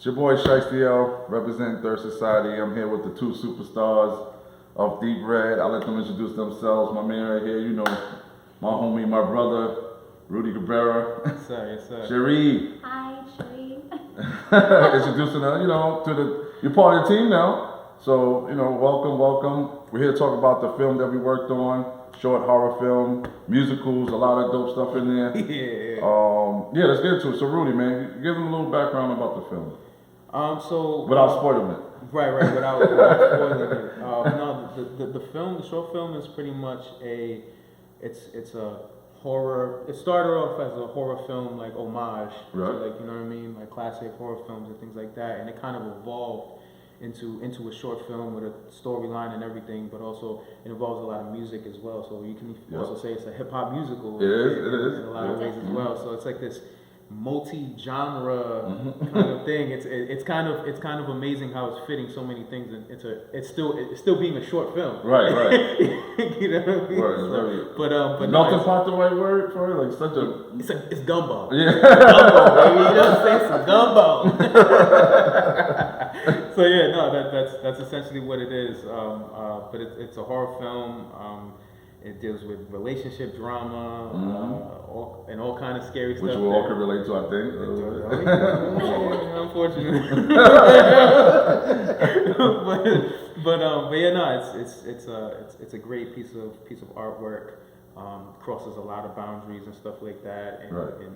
It's your boy Shiestyl, representing Third Society. I'm here with the two superstars of deepredd. I'll let them introduce themselves. My man right here, you know, my homie, my brother, Rudy Cabrera. Yes, sir. Yes, sir. Charee. Hi, Charee. Introducing her, you know, you're part of the team now. So, you know, welcome. We're here to talk about the film that we worked on, short horror film, musicals, a lot of dope stuff in there. Yeah. Let's get into it. So, Rudy, man, give them a little background about the film. So without spoiling it. Right, without spoiling it. No, the short film is pretty much it's a horror. It started off as a horror film, like homage, right? To, like, you know what I mean, like classic horror films and things like that, and it kind of evolved into a short film with a storyline and everything, but also it involves a lot of music as well. So you can also say it's a hip hop musical. It is in a lot of ways as well. So it's like this multi-genre kind of thing. It's kind of amazing how it's fitting so many things, and it's still being a short film. Right. You know what I mean? Right. But melting pot the right word for it, like such a. It's gumbo. Yeah. Gumbo, baby. You know what I'm saying? Some gumbo. So yeah, no, that's essentially what it is. But it's a horror film. It deals with relationship drama, and all kind of scary stuff. Which we all can relate to, I think. Unfortunately. but yeah, no, it's a great piece of artwork. Crosses a lot of boundaries and stuff like that,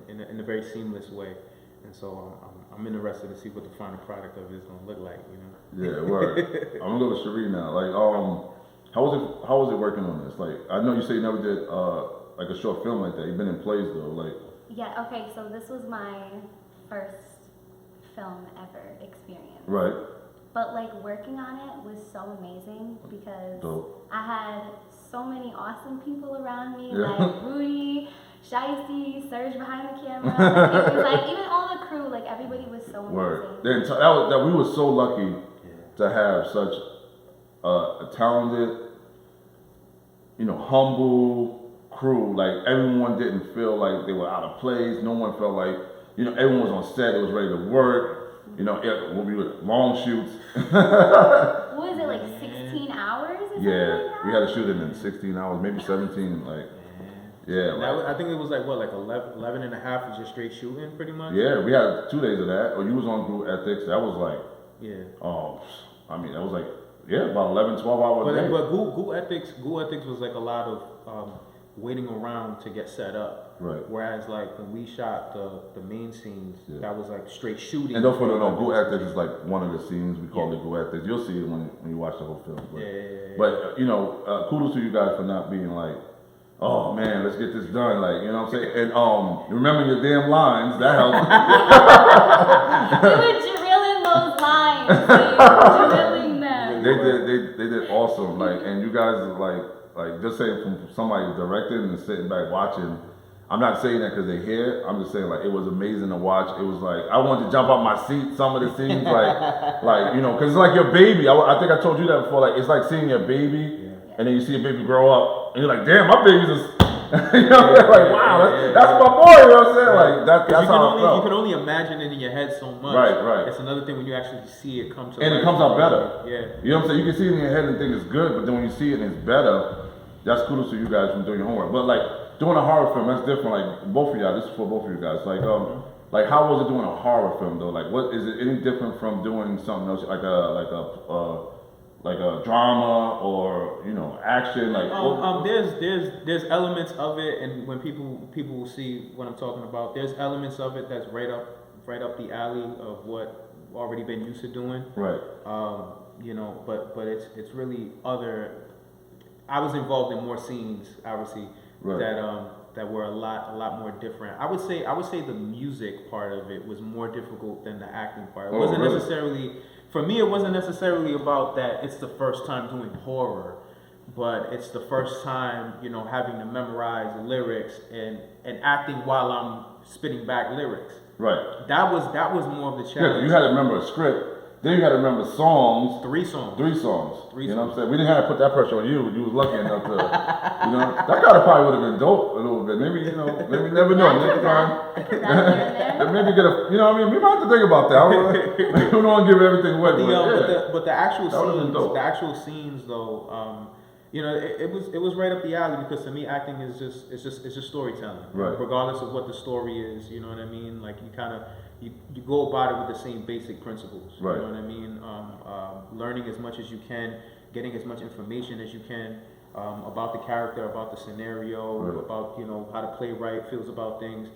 and in a very seamless way. And so I'm interested to see what the final product of it is gonna look like. You know. Yeah, word. I'm gonna go to Charee now. Like, How was it working on this? Like, I know you say you never did like a short film like that. You've been in plays though, like. Yeah. Okay. So this was my first film ever experience. Right. But like working on it was so amazing because Dope. I had so many awesome people around me, Yeah. like Rudy, Shiestyl, Serge behind the camera. Like, it was like even all the crew, like everybody was so amazing. Word. We were so lucky to have such a talented, you know, humble crew. Like, everyone didn't feel like they were out of place. No one felt like, you know, everyone was on set. It was ready to work. You know, when we were long shoots. What was it, like 16 hours? Or Yeah, we had to shoot it in 16 hours, maybe 17. Like, yeah. I think it was like 11 and a half was just straight shooting, pretty much. Yeah, we had 2 days of that. Or you was on group ethics. That was like, that was like. Yeah, about 11, 12 hours a day. But Goo Ethics was like a lot of waiting around to get set up. Right. Whereas like when we shot the main scenes, that was like straight shooting. And don't forget, Goo Ethics is like one of the scenes. We call it Goo Ethics. You'll see it when you watch the whole film. But, but you know, kudos to you guys for not being like, oh man, let's get this done. Like, you know what I'm saying? And remember your damn lines. That helped. We were drilling those lines. Drilling them. They did awesome. Like, and you guys like just saying from somebody directing and sitting back watching. I'm not saying that because they're here. I'm just saying, like, it was amazing to watch. It was like I wanted to jump out my seat. Some of the scenes, like you know, because it's like your baby. I think I told you that before. Like, it's like seeing your baby, and then you see a baby grow up, and you're like, damn, my baby's just. You know, like, wow, that's my boy. You know what I'm saying? Like, that's how I felt. You can only imagine it in your head so much. Right. It's another thing when you actually see it come to. And it comes out better. Yeah. You know what I'm saying? You can see it in your head and think it's good, but then when you see it and it's better, that's kudos to you guys from doing your homework. But like doing a horror film, that's different. Like both of y'all, this is for both of you guys. Like how was it doing a horror film though? Like, what is it any different from doing something else like a drama or, you know, action? Like there's elements of it, and when people will see what I'm talking about, there's elements of it that's right up the alley of what we've already been used to doing. Right. You know, but it's really other. I was involved in more scenes, obviously, that were a lot more different. I would say the music part of it was more difficult than the acting part. It wasn't necessarily. For me, it wasn't necessarily about that it's the first time doing horror, but it's the first time, you know, having to memorize lyrics and acting while I'm spitting back lyrics. Right. That was more of the challenge. Yeah, you had to remember a script Then you got to remember songs. 3 songs. 3 songs. 3 you know songs. what I'm saying? We didn't have to put that pressure on you. You was lucky enough to, that kind of probably would have been dope a little bit. Maybe, maybe never know. Next time. Maybe get a, what I mean? We might have to think about that. We don't want to give everything away. But the actual scenes though, it was right up the alley because to me acting is just storytelling. Right. Regardless of what the story is, you know what I mean? Like you go about it with the same basic principles. Right. You know what I mean? Learning as much as you can, getting as much information as you can about the character, about the scenario, right. about how the playwright feels about things.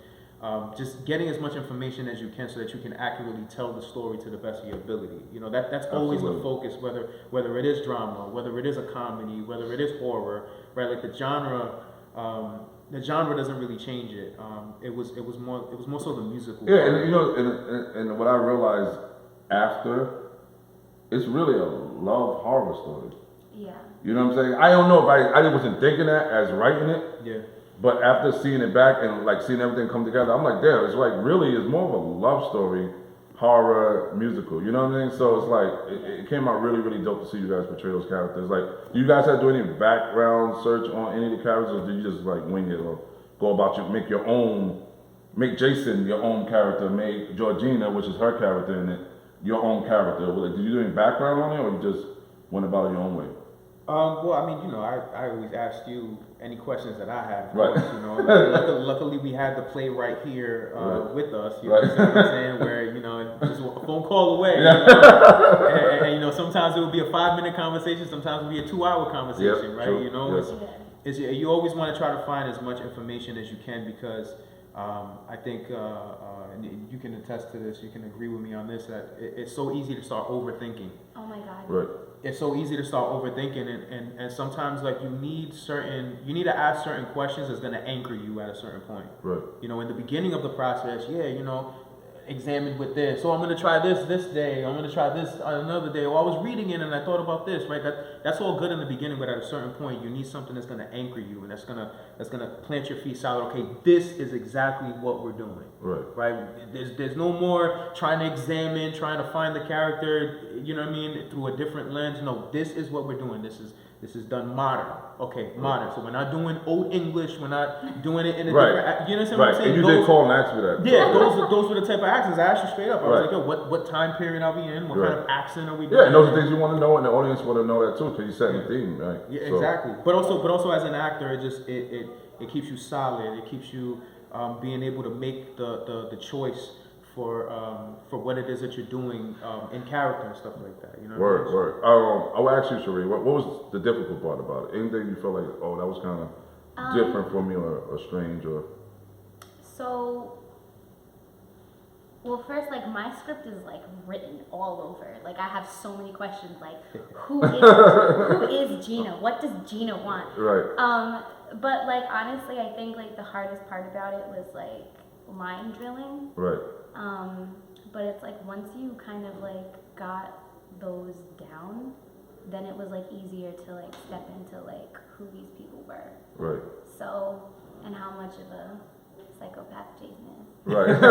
Just getting as much information as you can so that you can accurately tell the story to the best of your ability. That's always the focus, whether it is drama, whether it is a comedy, whether it is horror, right? Like the genre doesn't really change it. It was more so the musical. Yeah, and what I realized after, it's really a love horror story. Yeah. You know what I'm saying? I don't know if I wasn't thinking that as writing it. Yeah. But after seeing it back and like seeing everything come together, I'm like, damn, it's like really it's more of a love story, horror, musical. You know what I mean? So it's like it came out really, really dope to see you guys portray those characters. Like, do you guys have to do any background search on any of the characters, or do you just like wing it or go about make Jason your own character, make Georgina, which is her character in it, your own character? Like, did you do any background on it, or you just went about it your own way? Well, I mean, I always ask you any questions that I have. Right. Luckily, we had the playwright here right. with us. You right. know what I'm saying? Where just a phone call away. Yeah. And sometimes it will be a 5-minute conversation. Sometimes it will be a 2-hour conversation. Yep, right? true. It's you always want to try to find as much information as you can because I think and you can attest to this. You can agree with me on this that it's so easy to start overthinking. Oh my God. Right. It's so easy to start overthinking and sometimes like you need to ask certain questions that's going to anchor you at a certain point. Right. In the beginning of the process, examine with this. So I'm going to try this day. I'm going to try this another day. Or I was reading it and I thought about this, right? That's all good in the beginning, but at a certain point you need something that's going to anchor you and that's going to plant your feet solid. Okay, this is exactly what we're doing. Right? There's no more trying to examine, trying to find the character, through a different lens. No, this is what we're doing. This is done modern. Okay, modern. So we're not doing old English. We're not doing it in a different. You understand what I'm saying? And you did call and ask me that. Yeah, those were the type of accents I asked you straight up. I was like, yo, what time period are we in? What kind of accent are we doing? Yeah, and those are things you want to know, and the audience want to know that too, because you set the theme, right? Yeah, exactly. But also as an actor, it keeps you solid. It keeps you being able to make the choice for what it is that you're doing in character and stuff like that. Word. I will ask you, Charee, what was the difficult part about it? Anything you felt like, oh, that was kind of different for me or strange or? So, well, first, like my script is like written all over. Like I have so many questions. Like, who is Gina? What does Gina want? Right. But like honestly, I think like the hardest part about it was like mind drilling. Right. But it's like once you kind of like got those down, then it was like easier to like step into like who these people were. Right. So, and how much of a psychopath Jason is. Right. And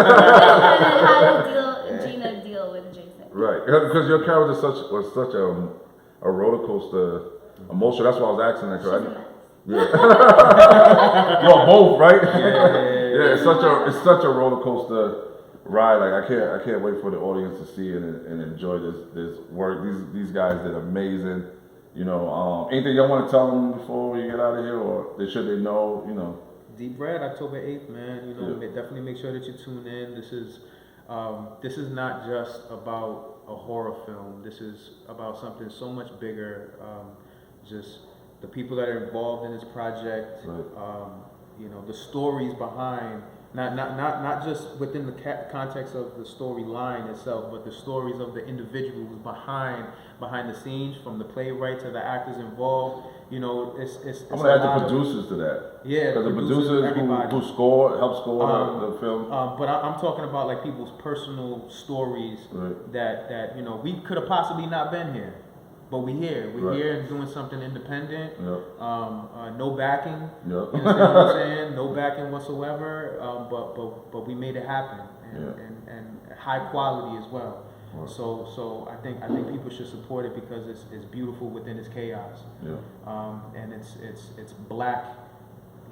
how Gina deal with Jason. Right. Because your character was such a roller coaster emotion. That's why I was asking that. She's a mess. Yeah. Well, both, right? Yeah. It's such a roller coaster ride. Like I can't wait for the audience to see it and enjoy this work. These guys did amazing. Anything y'all want to tell them before we get out of here, or should they know? Deepredd, October 8th, man. Definitely make sure that you tune in. This is not just about a horror film. This is about something so much bigger. Just the people that are involved in this project. Right. The stories behind. Not just within the context of the storyline itself, but the stories of the individuals behind the scenes, from the playwright to the actors involved. It's I'm gonna add the producers to that. Yeah, because the producers who helped score the film. But I'm talking about like people's personal stories right. that we could have possibly not been here. But we're here and doing something independent. Yep. No backing. Yep. You understand what I'm saying? No backing whatsoever. But we made it happen, and high quality as well. So I think people should support it because it's beautiful within its chaos. Yeah. And it's black,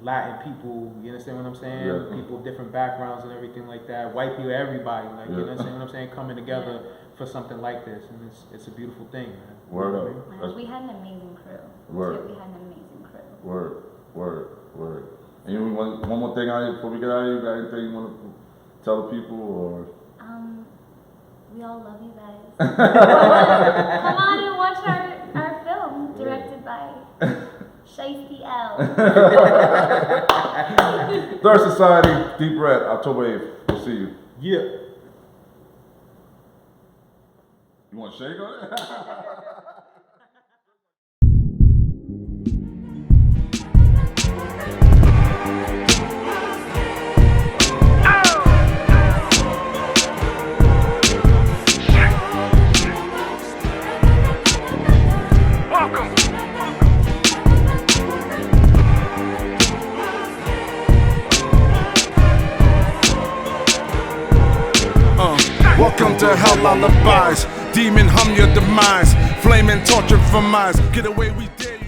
Latin people. You understand what I'm saying? Yeah. People of different backgrounds and everything like that. White people, everybody. Like you understand what I'm saying? Coming together for something like this, and it's a beautiful thing, man. Word up. We had an amazing crew. Word. We had an amazing crew. Word. And you want one more thing out here before we get out of here? You got anything you want to tell the people or? We all love you guys. Come on and watch our film directed by shiestyl. Third Society, Deepredd, October 8th. We'll see you. Yeah. You want to shake on it? Welcome to hell lullabies. Demon hum your demise. Flaming torture from eyes. Get away, we dare.